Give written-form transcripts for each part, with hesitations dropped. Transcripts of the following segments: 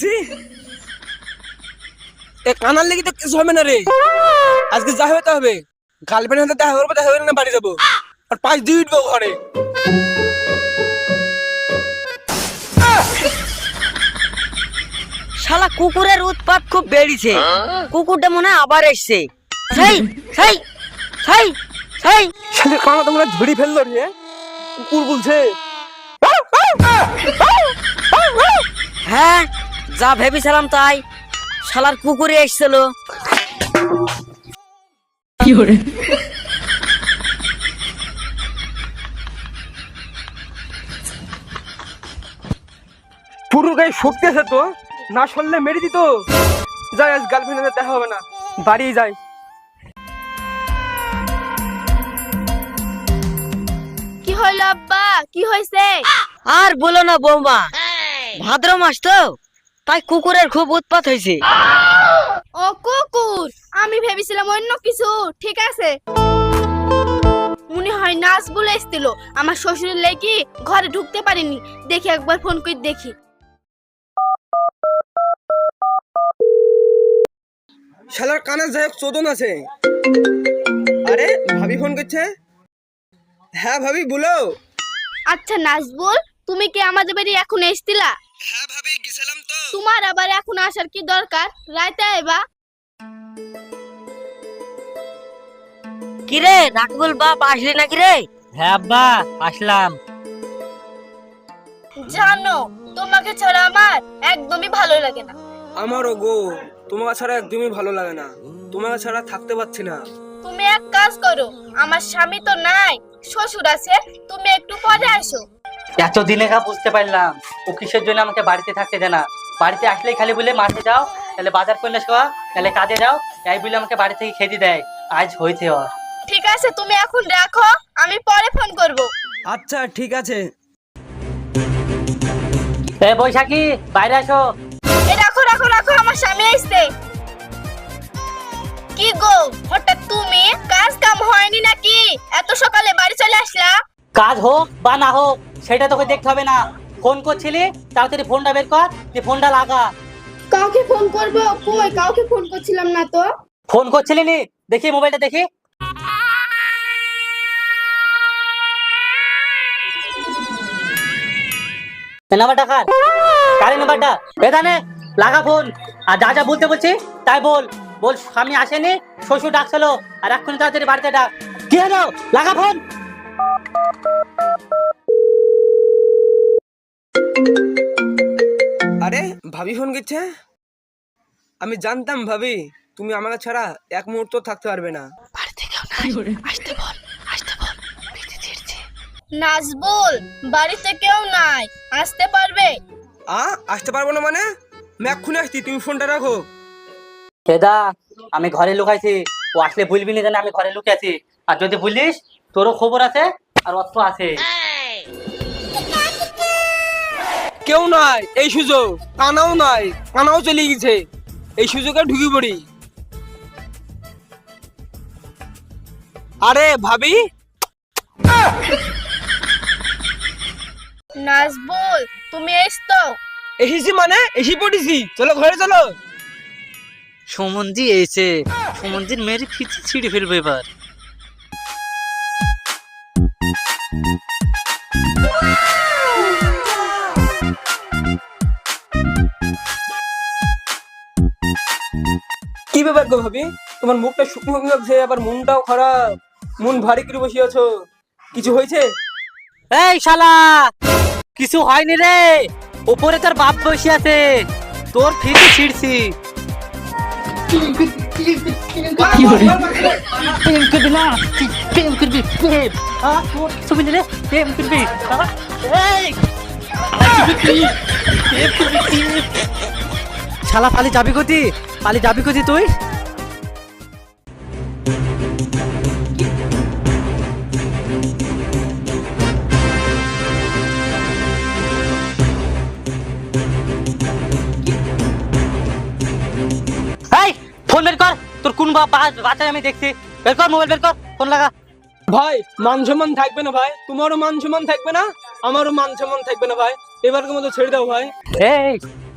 বলছি এ কানার লেগে তো কিছু হবে না রে। আজকে যা হবে তা হবে। গার্লফ্রেন্ডের সাথে দেখা করবো, দেখা করে না বাড়ি যাবো আর 5 দিয়ে উঠবো ঘরে। শালা কুকুরের উৎপাত খুব বেড়েছে। কুকুরটা মনে হয় আবার এসছে। সেই সেই সেই সেই শালে কানা তোমরা ধরি ফেললো রে। কুকুর বলছে। হ্যাঁ, যা ভেবেছিলাম তাই। শালার কুকুরে এসছিল। পুরো গায়ে শক্তি আছে তো, না সরলে মেরে দিত। যাই, আজ গার্লফ্রেন্ডের সাথে দেখা হবে না, বাড়ি যাই। কি হইলো আব্বা, কি হয়েছে? আর বলো না বৌমা, ভাদ্র মাস তো, তাই কুকুরের খুব উৎপাত হয়েছে। ও কুকুর, আমি ভেবেছিলাম অন্য কিছু। ঠিক আছে, মনে হয় নাচ বলে এসেছিল। আমার শ্বশুরের লেগে ঘরে ঢুকতে পারিনি। দেখি একবার ফোন করে দেখি। শালার কানে যাই হোক চোদন আছে। আরে ভাবি ফোন করছে। হ্যাঁ ভাবি বলো। আচ্ছা নাজবুল, তুমি কি আমাদের বাড়ি এখন এসেছিলা? হ্যাঁ ভাবি গেছিলাম তো। তোমার আবার এখন আসার কি দরকার? রাইতে আইবা। কিরে রাকিবুল বাপ আসলি নাকি রে? হ্যাঁ আব্বা আসলাম। জানো, তোমাকে ছাড়া আমার একদমই ভালো লাগে না। আমারও গো, তোমাকে ছাড়া একদমই ভালো লাগে না। তোমাকে ছাড়া থাকতে পারছি না। তুমি এক কাজ করো, আমার স্বামী তো নাই, শ্বশুর আছে, তুমি একটু পরে আসো। এতদিনে বুঝতে পারলাম ও কিসের জন্য আমাকে বাড়িতে থাকতে দেয় না। বাড়িতে আসলেই খালি বলে মাঠে যাও, তাহলে বাজার করলে শোয়া, তাহলে কাজে যাও, এই বলে আমাকে বাড়ি থেকে খেতে দেয়। আজ হয়েছে ওর। ঠিক আছে, তুমি এখন রাখো, আমি পরে ফোন করব। আচ্ছা ঠিক আছে। এ বৈশাখী বাইরে আসো। এই রাখো রাখো রাখো, আমার স্বামী আসছে। কি গো, হঠাৎ তুমি? কাজ কাম হয়নি নাকি? এত সকালে বাড়ি চলে আসলা? কাজ হোক বা না হোক সেটা তোকে দেখতে হবে না। ফোন করছিলি, তাড়াতাড়ি ফোনটা বের কর, দিয়ে ফোনটা লাগা। কাউকে ফোন করব? কই, কাউকে ফোন করছিলাম না তো। ফোন করছিলি নি? দেখি মোবাইলটা দেখি। নাম্বারটা কার? কার নাম্বারটা? এখানে লাগা ফোন। আর যা যা বলতে বলছি তাই বল। বল স্বামী আসেনি, শ্বশুর ডাকছিল, আর এখন তাড়াতাড়ি বাড়িতে ডাক। কি হলো? লাগা ফোন। আরে ভাবি ফোন করছে। আমি জানতাম ভাবি তুমি আমাকে ছাড়া এক মুহূর্ত থাকতে পারবে না। নাজবুল, বাড়িতে কেউ নাই, আসতে পারবে? আসতে পারবো না মানে? আমি এক্ষুনি আসছি, তুমি ফোনটা রাখো। দাদা আমি ঘরে লুকাইছি, ও আসলে বলবি না জানে আমি ঘরে লুকে আছি। আর যদি বলিস তোরও খবর আছে আর অত আছে। কেউ নাই এই সুযোগ, কানাও নাই, কানাও চলে গেছে। এই সুযোগে ঢুকে পড়ি। আরে ভাবি, নাজবুল তুমি এসতো? এসেছি মানে এসে পড়েছি। চলো ঘরে চলো। সুমনজি এসে, সুমনজির মেরে ফিচি ছিঁড়ে ফেলবে এবার। কি ব্যাপার গো ভাবি, তোমার মুখটা শুকনো লাগছে, আবার মনটাও খারাপ, মন ভারী করে বসে আছো। কিছু হয়েছে? এই শালা, কিছু হয়নি রে। উপরে তোর বাপ বসে আছে, তোর ফিচি ছিঁড়ছি। প্রেম করবি না? প্রেম করবি? প্রেম তোর ছবি নিলে প্রেম করবি? শালা পালি যাবি কোথি? পালি যাবি কোথি তুই? ফোন বের কর, তোর কোন বাচ্চা আমি দেখছি। বের কর মোবাইল, বের কর, ফোন লাগা। ভাই মান সম্মান থাকবে না ভাই? তোমারও মান সম্মান থাকবে না, আমারও মান সম্মান থাকবে না ভাই? এবারকে মতো ছেড়ে দাও ভাই। এই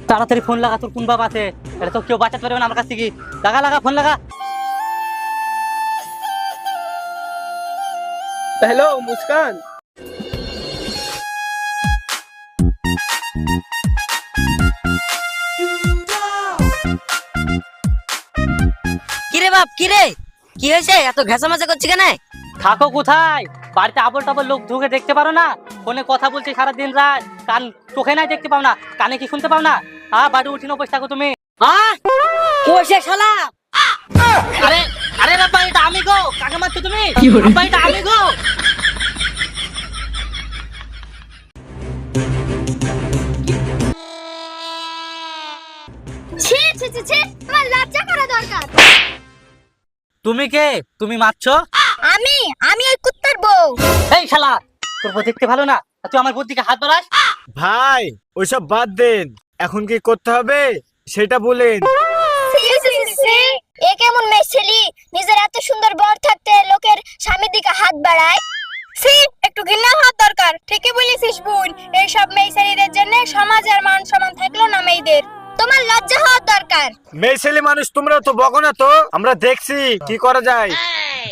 তাড়াতাড়ি ফোন লাগা, তোর কোন বাবা আছে? এটা তো কেউ বাঁচাতে পারবে না আমার কাছ থেকে। লাগা লাগা ফোন লাগা। হ্যালো মুস্কান। কিরে বাপ কিরে, কি হয়েছে? এত ঘেঁষামাচা করছি কেন? থাকো কোথায়? বাড়িতে আবল টাবল লোক ঢুকে দেখতে পারো না? ফোনে কথা বলছি সারা দিন রাত, কান চোখে নাই দেখতে পাও না, কানে কি শুনতে পাও না? বাড়ি উঠিনো বসে থাকো তুমি। কইছে শালা। আরে আরে বাবা, এটা আমি গো। কাকে মারছো তুমি? বাবা, এটা আমি গো। ছি ছি ছি ছি, আমার লজ্জা করা দরকার। তুমি কে? তুমি মারছো? আমি ওই কুত্তার বউ। এই শালা, তোর বউ দেখতে ভালো না, আর তুই আমার বউর দিকে হাত বাড়াস? ভাই ওইসব বাদ দেন, এখন কি করতে হবে সেটা বলেন। ছি ছি ছি ছি, এ কেমন মেয়ে ছেলে, নিজের এত সুন্দর বর থাকতে লোকের স্বামীর দিকে হাত বাড়ায়। ছি, একটু ঘৃণা হওয়ার দরকার। ঠিকই বলেছিস বোন, এই সব মেয়ে ছেলেদের জন্য সমাজের মান সম্মান থাকলো না মেয়েদের। তোমার লজ্জা হওয়ার দরকার। মেয়ে ছেলে মানুষ, তোমরা তো বকো না তো, আমরা দেখছি কি করা যায়।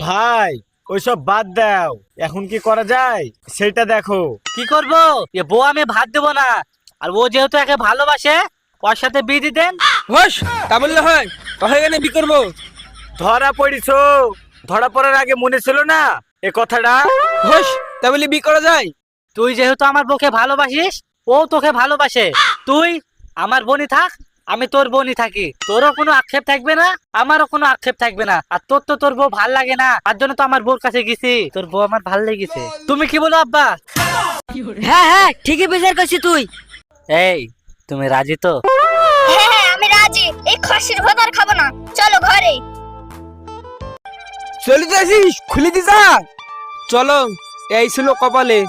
ভাই ওইসব বাদ দাও, এখন কি করা যায় সেটা দেখো। কি করবো? এ বউ আমি ভাত দেবো না, আর ও যেহেতু একে ভালোবাসে, ওর সাথে বিয়ে দিয়ে দেন। হোস, তা বললে হয়? কহে কেন বি করবো? ধরা পড়িছো, ধরা পড়ার আগে মনে ছিল না এ কথাটা? হোস, তা বলে বি করা যায়? তুই যেহেতু আমার বউকে ভালোবাসিস, ও তোকে ভালোবাসে, তুই আমার বোনই থাক, আমি তোর বোনই থাকি। তোরও কোনো আক্ষেপ থাকবে না, আমারও কোনো আক্ষেপ থাকবে না। আর তোর তো তোর বউ ভাল লাগে না, তার জন্য তো আমার বউর কাছে গেছি। তোর বউ আমার ভাল লেগেছে। তুমি কি বলো আব্বা? হ্যাঁ হ্যাঁ, ঠিকই বিচার করছিস তুই। এই, তুমি রাজি তো? হ্যাঁ হ্যাঁ, আমি রাজি। এই খসির ভাত আর খাবো না, চলো ঘরে। চলে যাচ্ছিস? খুলে দিস। চলো, এই ছিল কপালে।